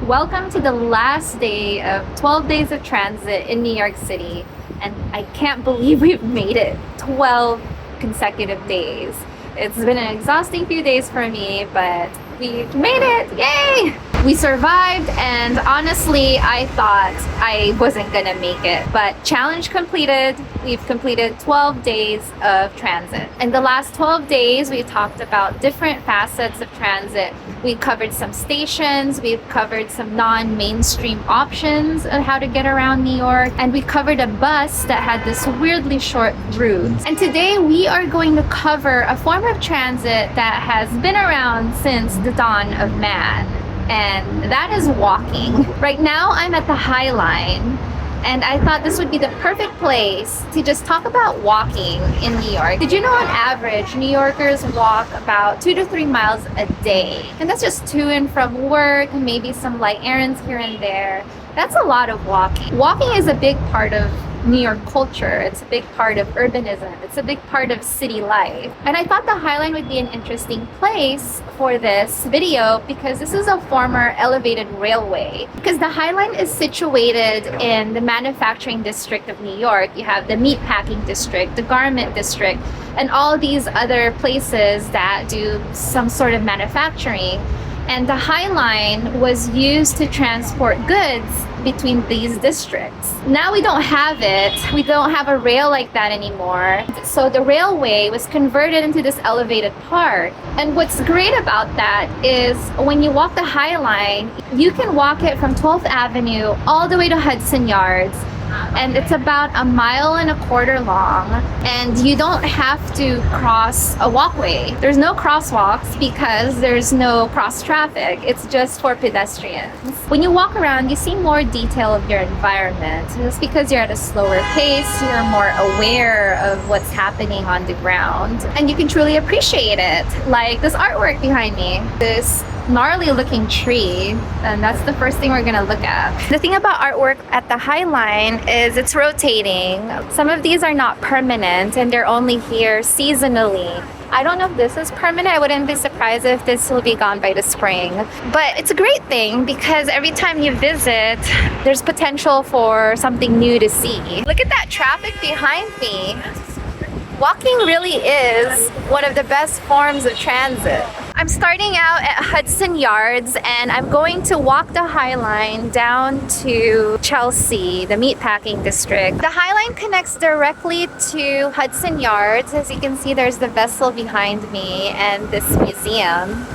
Welcome to the last day of 12 days of transit in New York City, and I can't believe we've made it 12 consecutive days. It's been an exhausting few days for me, but we've made it! Yay! We survived, and honestly, I thought I wasn't gonna make it, but challenge completed. We've completed 12 days of transit. In the last 12 days, we talked about different facets of transit. We covered some stations, we've covered some non-mainstream options on how to get around New York, and we covered a bus that had this weirdly short route. And today we are going to cover a form of transit that has been around since the dawn of man. And that is walking. Right now I'm at the High Line, and I thought this would be the perfect place to just talk about walking in New York. Did you know on average New Yorkers walk about 2 to 3 miles a day? And that's just to and from work, maybe some light errands here and there. That's a lot of walking. Walking is a big part of New York culture. It's a big part of urbanism. It's a big part of city life. And I thought the High Line would be an interesting place for this video because this is a former elevated railway. Because the High Line is situated in the manufacturing district of New York. You have the Meatpacking district, the garment district, and all these other places that do some sort of manufacturing. And the High Line was used to transport goods between these districts. Now we don't have it. We don't have a rail like that anymore. So the railway was converted into this elevated part. And what's great about that is when you walk the High Line, you can walk it from 12th Avenue all the way to Hudson Yards. And it's about 1.25 miles long, and you don't have to cross a walkway. There's no crosswalks because there's no cross traffic. It's just for pedestrians. When you walk around, you see more detail of your environment. It's because you're at a slower pace, you're more aware of what's happening on the ground, and you can truly appreciate it. Like this artwork behind me, this gnarly looking tree, and that's the first thing we're gonna look at. The thing about artwork at the High Line is it's rotating. Some of these are not permanent and they're only here seasonally. I don't know if this is permanent. I wouldn't be surprised if this will be gone by the spring. But it's a great thing because every time you visit, there's potential for something new to see. Look at that traffic behind me. Walking really is one of the best forms of transit. I'm starting out at Hudson Yards and I'm going to walk the High Line down to Chelsea, the Meatpacking district. The High Line connects directly to Hudson Yards. As you can see, there's the vessel behind me and this museum.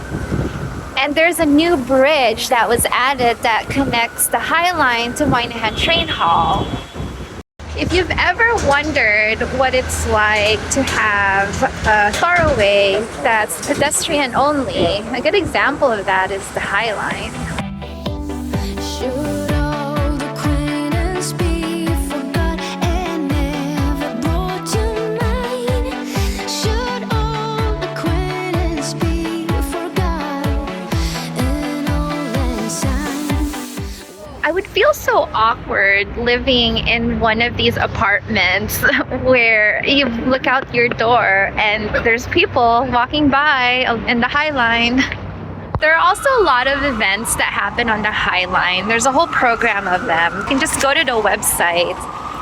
And there's a new bridge that was added that connects the High Line to Moynihan Train Hall. If you've ever wondered what it's like to have a thoroughway that's pedestrian only, a good example of that is the High Line. Should all the acquaintance be forgot and never brought to mind? Should all acquaintance be forgot and all inside? I would feel so awkward living in one of these apartments where you look out your door and there's people walking by in the High Line. There are also a lot of events that happen on the High Line. There's a whole program of them. You can just go to the website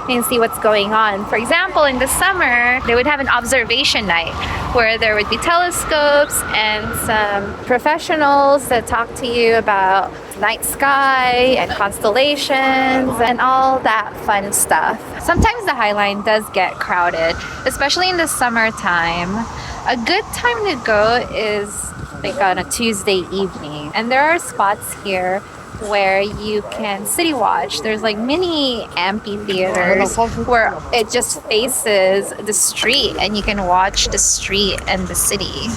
and see what's going on. For example, in the summer, they would have an observation night where there would be telescopes and some professionals that talk to you about night sky and constellations and all that fun stuff. Sometimes the High Line does get crowded, especially in the summertime. A good time to go is like on a Tuesday evening. And there are spots here where you can city watch. There's like mini amphitheaters where it just faces the street and you can watch the street and the city.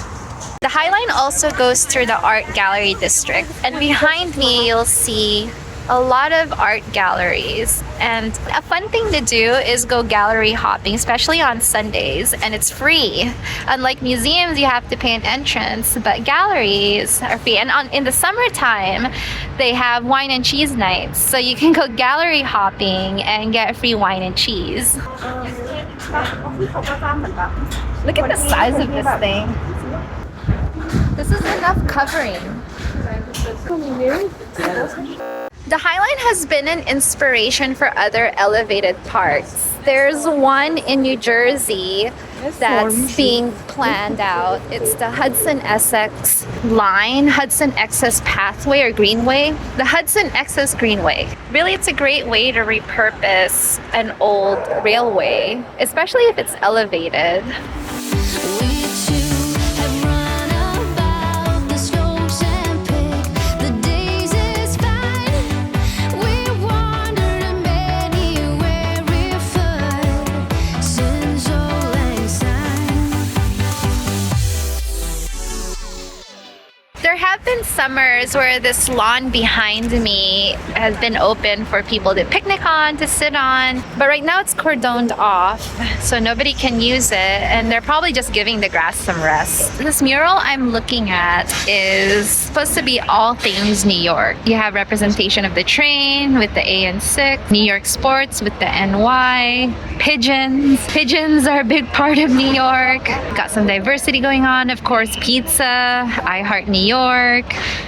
The High Line also goes through the art gallery district, and behind me you'll see a lot of art galleries. And a fun thing to do is go gallery hopping, especially on Sundays, and it's free. Unlike museums, you have to pay an entrance, but galleries are free. And in the summertime, they have wine and cheese nights, so you can go gallery hopping and get free wine and cheese. Look at the size of this thing. This is enough covering. The High Line has been an inspiration for other elevated parks. There's one in New Jersey that's being planned out. It's the Hudson Essex line, Hudson Excess Pathway or Greenway. The Hudson Excess Greenway. Really, it's a great way to repurpose an old railway, especially if it's elevated. We two have run about the slopes and picked the days is fine. We wandered many weary foot since old lang syne. There have been summers where this lawn behind me has been open for people to picnic on, to sit on, but right now it's cordoned off, so nobody can use it, and they're probably just giving the grass some rest. This mural I'm looking at is supposed to be all things New York. You have representation of the train with the A and 6, New York sports with the NY, pigeons. Pigeons are a big part of New York. Got some diversity going on, of course, pizza, I Heart New York,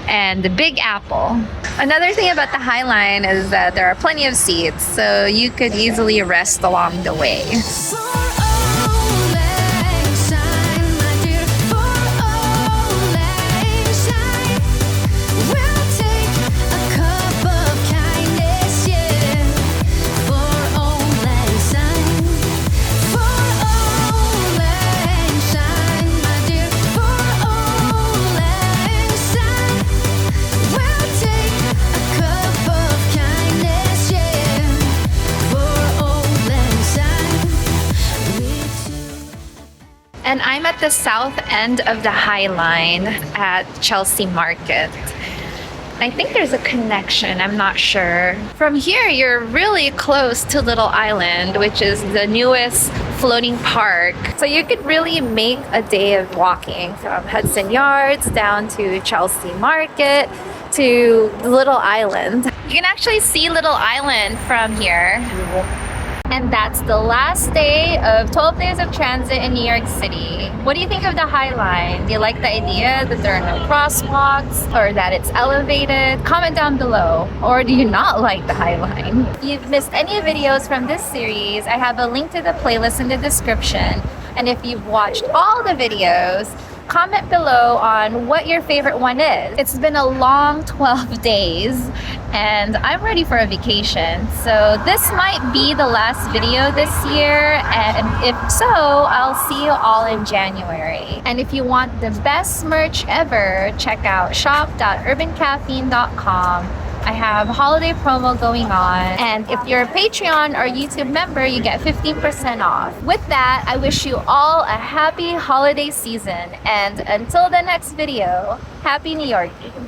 and the Big Apple. Another thing about the High Line is that there are plenty of seats, so you could easily rest along the way. For old lang syne, my dear, for old lang syne, we'll take a cup of kindness, yeah. For old lang syne, for old lang syne, my dear, for old lang syne, we'll take a cup of kindness, yeah. For old lang syne, we two. And I'm at the south end of the High Line at Chelsea Market. I think there's a connection, I'm not sure. From here, you're really close to Little Island, which is the newest floating park. So you could really make a day of walking from Hudson Yards down to Chelsea Market to Little Island. You can actually see Little Island from here. And that's the last day of 12 Days of Transit in New York City. What do you think of the High Line? Do you like the idea that there are no crosswalks or that it's elevated? Comment down below. Or do you not like the High Line? If you've missed any videos from this series, I have a link to the playlist in the description. And if you've watched all the videos, comment below on what your favorite one is. It's been a long 12 days and I'm ready for a vacation. So this might be the last video this year, and if so, I'll see you all in January. And if you want the best merch ever, check out shop.urbancaffeine.com. I have holiday promo going on, and if you're a Patreon or YouTube member, you get 15% off. With that, I wish you all a happy holiday season, and until the next video, Happy New York!